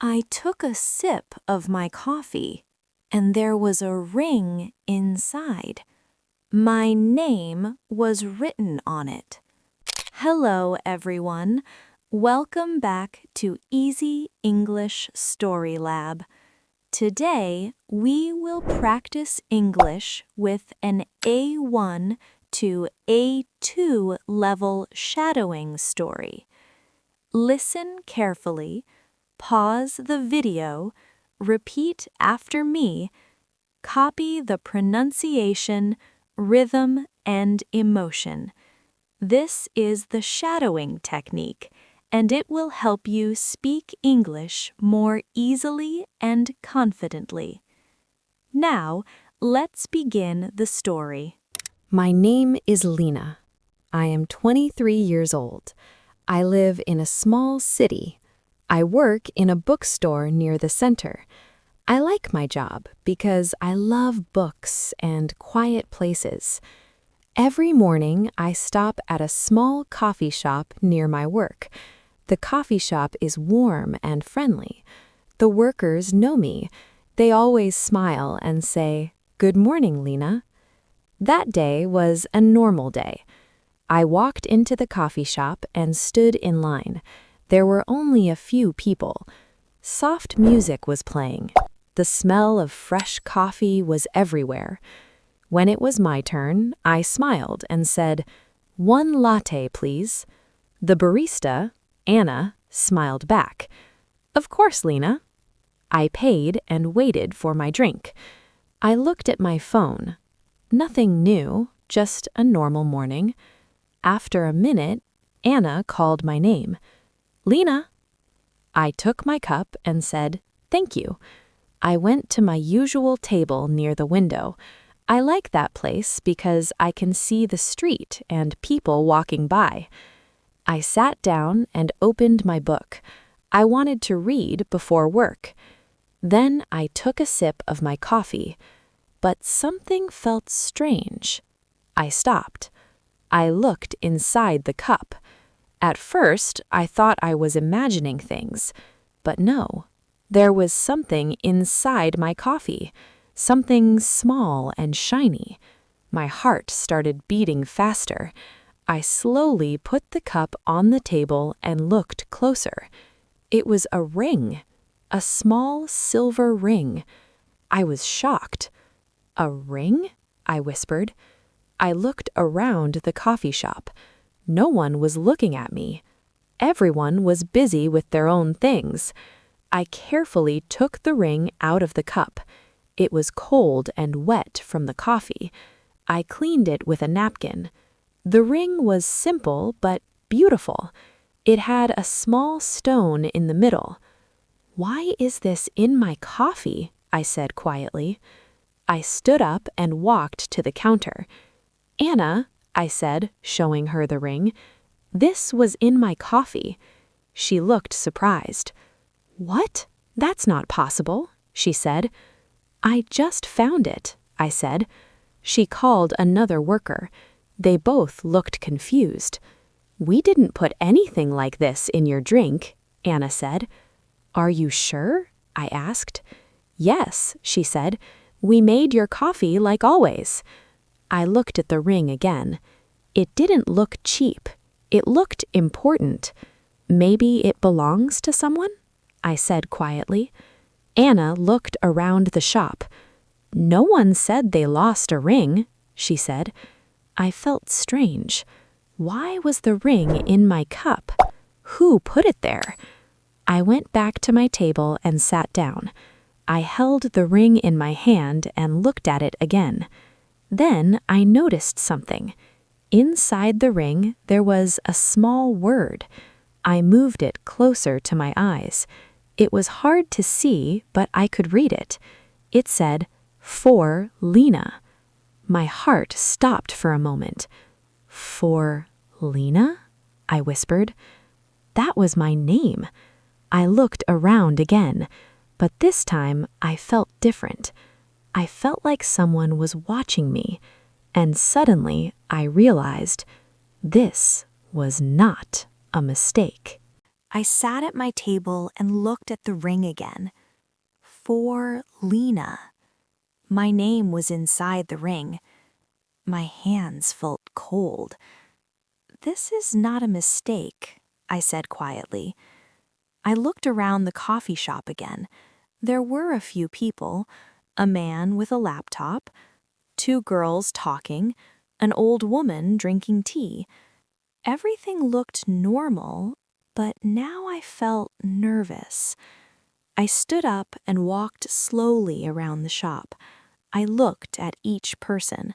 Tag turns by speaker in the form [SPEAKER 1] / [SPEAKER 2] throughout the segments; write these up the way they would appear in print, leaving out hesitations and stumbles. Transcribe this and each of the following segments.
[SPEAKER 1] I took a sip of my coffee, and there was a ring inside. My name was written on it. Hello, everyone. Welcome back to Easy English StoryLab. Today, we will practice English with an A1 to A2 level shadowing story. Listen carefully. Pause the video, repeat after me, copy the pronunciation, rhythm, and emotion. This is the shadowing technique, and it will help you speak English more easily and confidently. Now, let's begin the story.
[SPEAKER 2] My name is Lina. I am 23 years old. I live in a small city. I work in a bookstore near the center. I like my job because I love books and quiet places. Every morning, I stop at a small coffee shop near my work. The coffee shop is warm and friendly. The workers know me. They always smile and say, "Good morning, Lina." That day was a normal day. I walked into the coffee shop and stood in line. There were only a few people. Soft music was playing. The smell of fresh coffee was everywhere. When it was my turn, I smiled and said, "One latte, please." The barista, Anna, smiled back. "Of course, Lina." I paid and waited for my drink. I looked at my phone. Nothing new, just a normal morning. After a minute, Anna called my name. "Lina." I took my cup and said, "Thank you." I went to my usual table near the window. I like that place because I can see the street and people walking by. I sat down and opened my book. I wanted to read before work. Then I took a sip of my coffee, but something felt strange. I stopped. I looked inside the cup. At first, I thought I was imagining things, but no. There was something inside my coffee, something small and shiny. My heart started beating faster. I slowly put the cup on the table and looked closer. It was a ring, a small silver ring. I was shocked. "A ring?" I whispered. I looked around the coffee shop. No one was looking at me. Everyone was busy with their own things. I carefully took the ring out of the cup. It was cold and wet from the coffee. I cleaned it with a napkin. The ring was simple but beautiful. It had a small stone in the middle. "Why is this in my coffee?" I said quietly. I stood up and walked to the counter. "Anna," I said, showing her the ring, "this was in my coffee." She looked surprised. "What? That's not possible," she said. "I just found it," I said. She called another worker. They both looked confused. "We didn't put anything like this in your drink," Anna said. "Are you sure?" I asked. "Yes," she said. "We made your coffee like always." I looked at the ring again. It didn't look cheap. It looked important. "Maybe it belongs to someone?" I said quietly. Anna looked around the shop. "No one said they lost a ring," she said. I felt strange. Why was the ring in my cup? Who put it there? I went back to my table and sat down. I held the ring in my hand and looked at it again. Then I noticed something. Inside the ring, there was a small word. I moved it closer to my eyes. It was hard to see, but I could read it. It said, "For Lina." My heart stopped for a moment. "For Lina?" I whispered. That was my name. I looked around again, but this time I felt different. I felt like someone was watching me, and suddenly I realized this was not a mistake.
[SPEAKER 1] I sat at my table and looked at the ring again. For Lina. My name was inside the ring. My hands felt cold. "This is not a mistake," I said quietly. I looked around the coffee shop again. There were a few people, a man with a laptop, two girls talking, an old woman drinking tea. Everything looked normal, but now I felt nervous. I stood up and walked slowly around the shop. I looked at each person.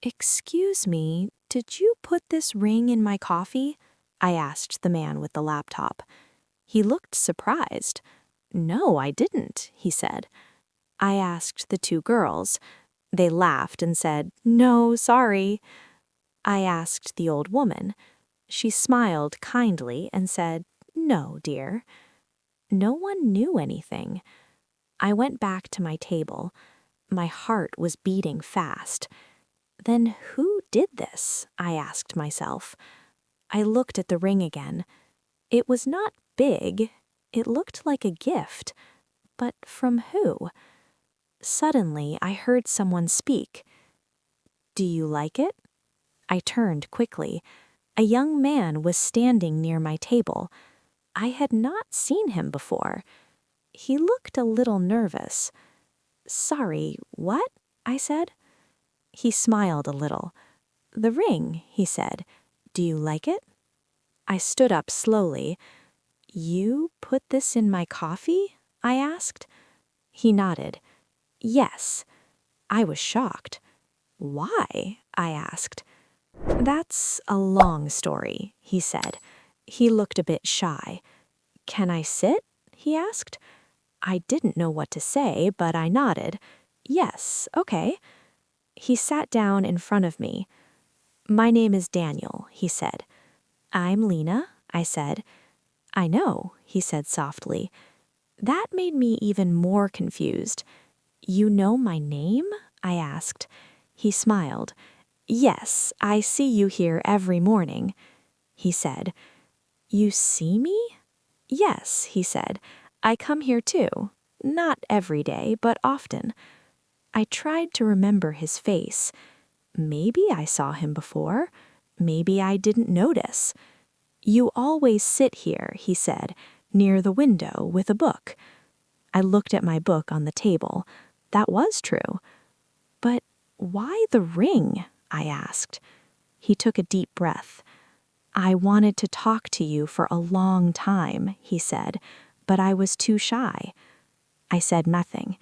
[SPEAKER 1] "Excuse me, did you put this ring in my coffee?" I asked the man with the laptop. He looked surprised. "No, I didn't," he said. I asked the two girls. They laughed and said, "No, sorry." I asked the old woman. She smiled kindly and said, "No, dear." No one knew anything. I went back to my table. My heart was beating fast. Then who did this? I asked myself. I looked at the ring again. It was not big. It looked like a gift. But from who? Suddenly, I heard someone speak. "Do you like it?" I turned quickly. A young man was standing near my table. I had not seen him before. He looked a little nervous. "Sorry, what?" I said. He smiled a little. "The ring," he said. "Do you like it?" I stood up slowly. "You put this in my coffee?" I asked. He nodded. "Yes." I was shocked. "Why?" I asked. "That's a long story," he said. He looked a bit shy. "Can I sit?" he asked. I didn't know what to say, but I nodded. "Yes, okay." He sat down in front of me. "My name is Daniel," he said. "I'm Lina," I said. "I know," he said softly. That made me even more confused. "You know my name?" I asked. He smiled. "Yes, I see you here every morning." He said, "You see me?" "Yes," he said. "I come here too. Not every day, but often." I tried to remember his face. Maybe I saw him before. Maybe I didn't notice. "You always sit here," he said, "near the window with a book." I looked at my book on the table. That was true. "But why the ring?" I asked. He took a deep breath. "I wanted to talk to you for a long time," he said, "but I was too shy." I said nothing.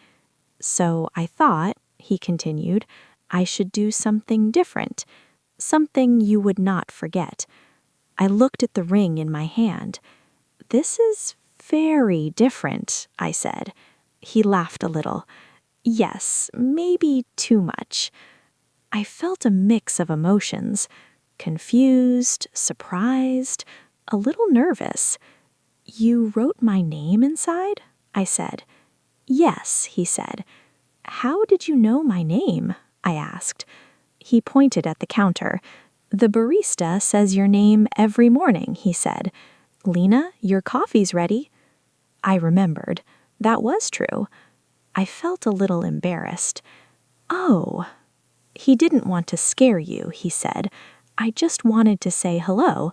[SPEAKER 1] "So I thought," he continued, "I should do something different, something you would not forget." I looked at the ring in my hand. "This is very different," I said. He laughed a little. "Yes, maybe too much." I felt a mix of emotions. Confused, surprised, a little nervous. "You wrote my name inside?" I said. "Yes," he said. "How did you know my name?" I asked. He pointed at the counter. "The barista says your name every morning," he said. "Lina, your coffee's ready." I remembered. That was true. I felt a little embarrassed. "Oh." "He didn't want to scare you," he said. "I just wanted to say hello."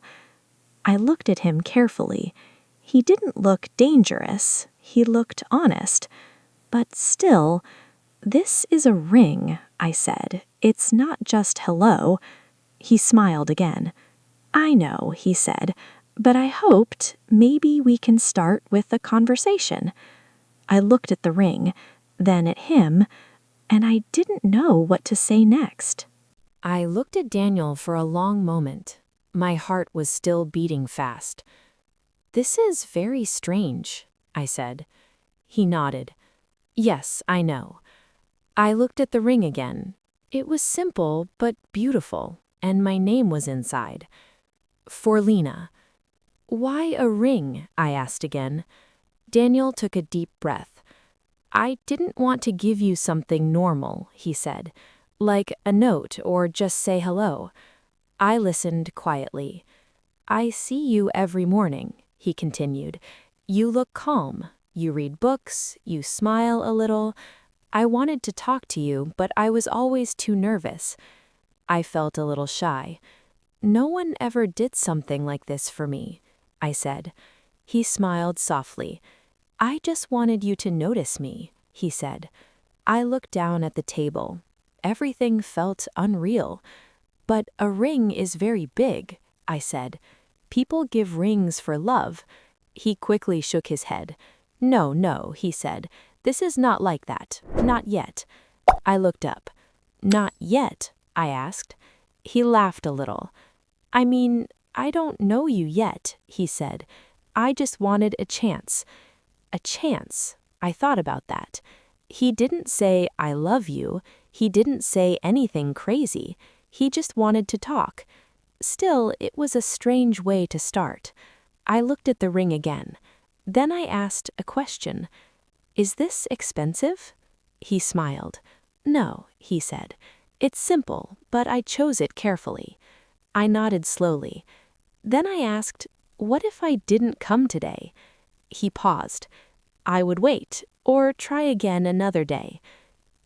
[SPEAKER 1] I looked at him carefully. He didn't look dangerous. He looked honest. But still, "This is a ring," I said. "It's not just hello." He smiled again. "I know," he said, "but I hoped maybe we can start with a conversation." I looked at the ring, then at him, and I didn't know what to say next. I looked at Daniel for a long moment. My heart was still beating fast. "This is very strange," I said. He nodded. "Yes, I know." I looked at the ring again. It was simple but beautiful, and my name was inside. "For Lina." "Why a ring?" I asked again. Daniel took a deep breath. "I didn't want to give you something normal," he said, "like a note or just say hello." I listened quietly. "I see you every morning.
[SPEAKER 2] he continued. You look calm. You read books. You smile a little. I wanted to talk to you, but I was always too nervous. I felt a little shy. No one ever did something like this for me, I said. He smiled softly. I just wanted you to notice me, he said. I looked down at the table. Everything felt unreal. But a ring is very big, I said. People give rings for love. He quickly shook his head. No, no, he said. This is not like that. Not yet. I looked up. Not yet, I asked. He laughed a little. I mean, I don't know you yet, he said. I just wanted a chance. A chance. I thought about that. He didn't say, I love you. He didn't say anything crazy. He just wanted to talk. Still, it was a strange way to start. I looked at the ring again. Then I asked a question. Is this expensive? He smiled. No, he said. It's simple, but I chose it carefully. I nodded slowly. Then I asked, what if I didn't come today? He paused. I would wait, or try again another day.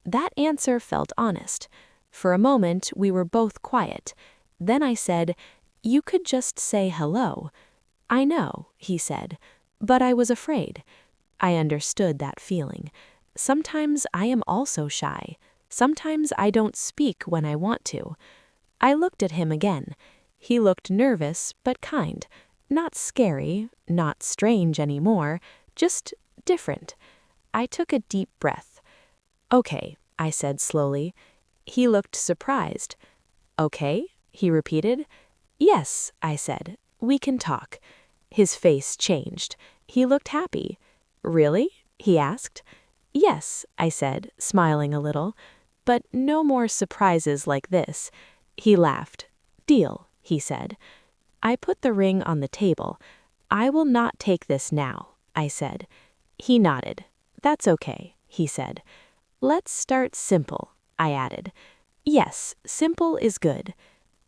[SPEAKER 2] That answer felt honest. For a moment, we were both quiet. Then I said, you could just say hello. I know, he said, but I was afraid. I understood that feeling. Sometimes I am also shy. Sometimes I don't speak when I want to. I looked at him again. He looked nervous but kind. Not scary, not strange anymore, just different. I took a deep breath. Okay, I said slowly. He looked surprised. Okay, he repeated. Yes, I said. We can talk. His face changed. He looked happy. Really? He asked. Yes, I said, smiling a little. But no more surprises like this. He laughed. Deal, he said. I put the ring on the table. I will not take this now, I said. He nodded. That's okay, he said. Let's start simple, I added. Yes, simple is good.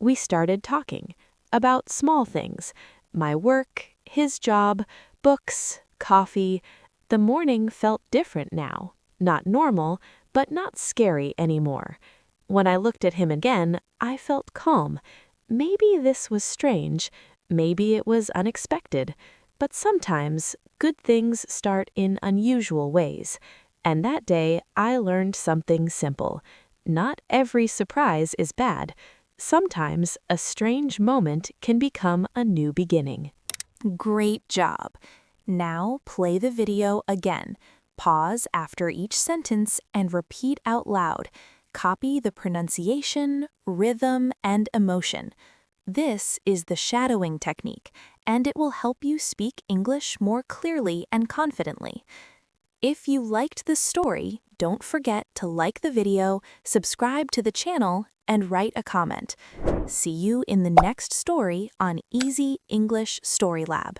[SPEAKER 2] We started talking about small things. My work, his job, books, coffee. The morning felt different now. Not normal, but not scary anymore. When I looked at him again, I felt calm. Maybe this was strange. Maybe it was unexpected. But sometimes good things start in unusual ways. And that day, I learned something simple. Not every surprise is bad. Sometimes a strange moment can become a new beginning.
[SPEAKER 1] Great job. Now play the video again. Pause after each sentence and repeat out loud. Copy the pronunciation, rhythm, and emotion. This is the shadowing technique, and it will help you speak English more clearly and confidently. If you liked this story, don't forget to like the video, subscribe to the channel, and write a comment. See you in the next story on Easy English StoryLab.